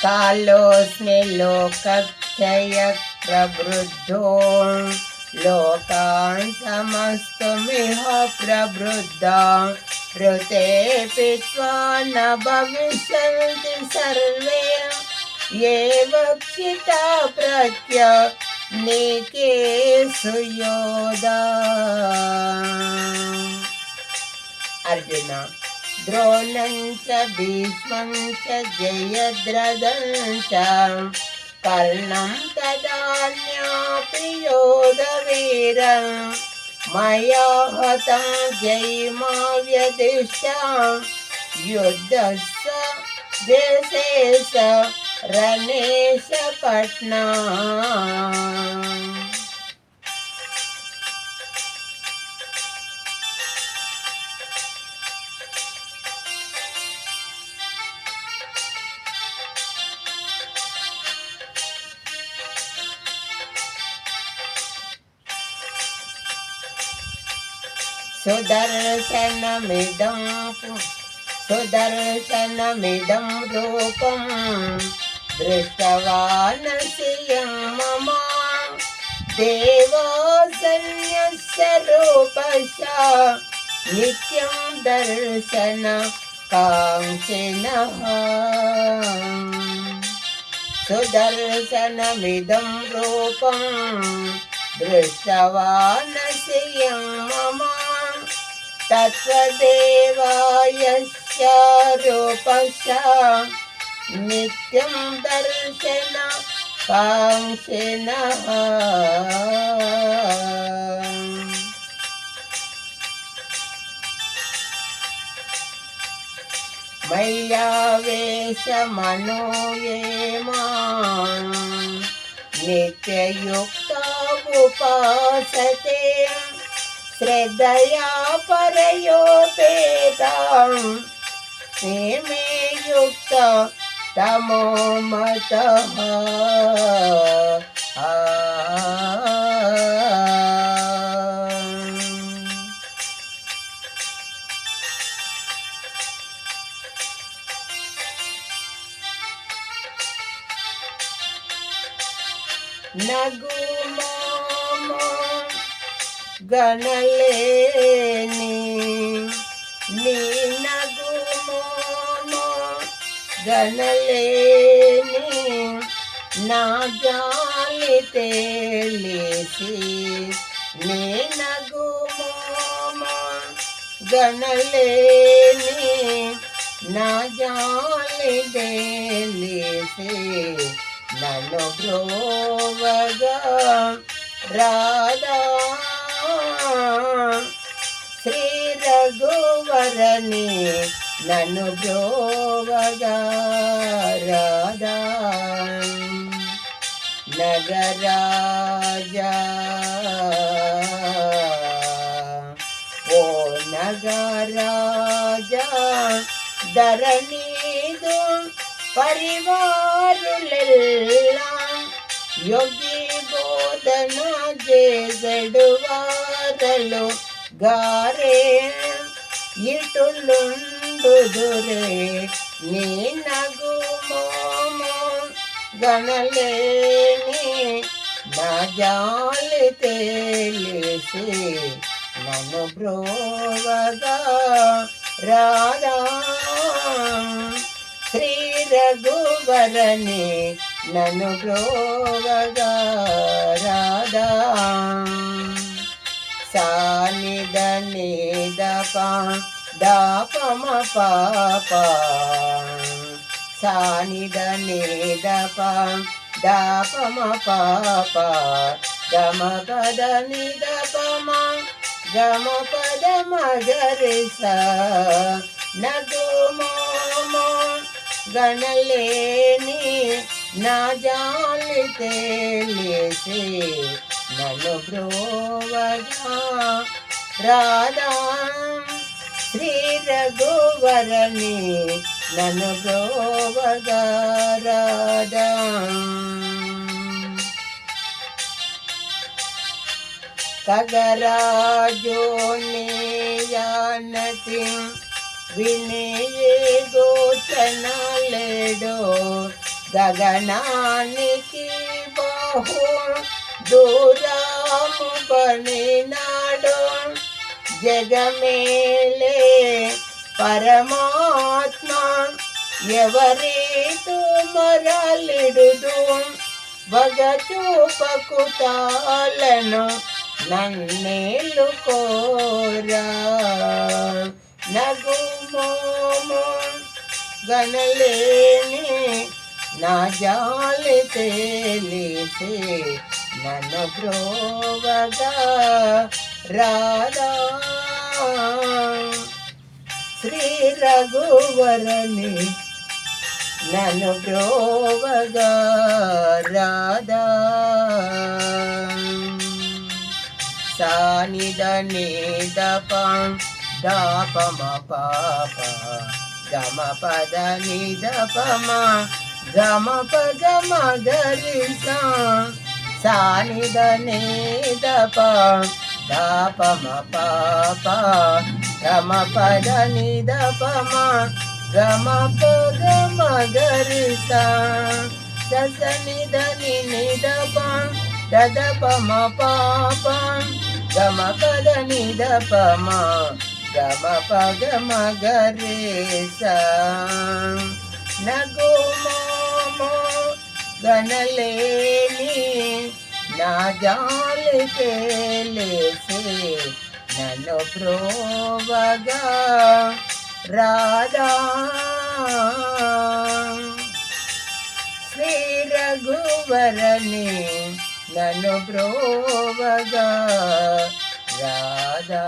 कालोऽस्मि लोकक्षय प्रवृद्धो लोकान् समस्तुमिह प्रवृद्धा ऋते पीत्वा न भविष्यन्ति सर्वे एव क्षिता प्रत्यनीकेषु योधा। अर्जुन द्रोणं च भीष्मं च जयद्रथं च कर्णं तदान्यापि योधवीरं मया हतं जयिमा व्यदिष्टा युद्धस्य देशेश रणेश पट्ना। सुदर्शनमिदं रूपं दृष्टवानसि मम देवसंन्यस्य रूपस्य नित्यं दर्शनकाङ्क्षिणः। सुदर्शनमिदं रूपं दृष्टवानसि मम तत्त्वदेवायस्य रूपस्य नित्यं दर्शनकाङ्क्षिणः। मय्यावेशमनो ये मां नित्ययुक्ता उपासते श्रद्धया परयोपेतां मे युक्त तमो मतः। नगुमो गणलेनी नगुमो गणलेनी ना जालिते लेसी नगुमो गणलेनी ना जालिते लेसी ननु ब्रोवगा राधा श्री रघुवरनी ननु ब्रोवगा राधा नगराजा ओ नगराजा धरणीदु परिवारुलेल्लां योगी बोधन जेसडुवारलो गारे इटुलुंडुदुरे नी नगुमोमो गणलेनी ना जालिते लेसी ननु ब्रोवगा राधा श्री रघुवरनी ननु ब्रोवगा राधा। सानिधनि दपा दापम पापा सानिधनि दपा दापम पापा गम पद निदपम गम पद मगरिसा नगुमोमो गणलेनी ना जालिते लेसी ननु ब्रोवगा राधा श्री रघुवरनी ननु ब्रोवगा राधा। खगराजो नेयानति विनये गोचन लेडो గగనానికి బహు దూరము పడినాడు జగమేలే పరమాత్మ ఎవరితో మరలిడుదు వగచూపకు తాళను నన్నేలు కోరా నగుమోము గనలేని నా జాలి తేలిసే నన్ను బ్రోవగా రాధా శ్రీ రఘువరని నన్ను బ్రోవగా రాధా సానిద నిదప దాపమ పాప గమ పద నిదపమ గమ పద మగరిస సానిద నిదప దాపమ పాప గమ పద నిదపమ గమ పద మగరిస ససనిద నిదప దదపమ పాప గమ పద నిదపమ గమ పగ మగరేస నగుమోమో గనలేని నా జాలి తేలేసే నన్ను బ్రోవగా రాధా శ్రీ రఘువరని నన్ను బ్రోవగా రాధా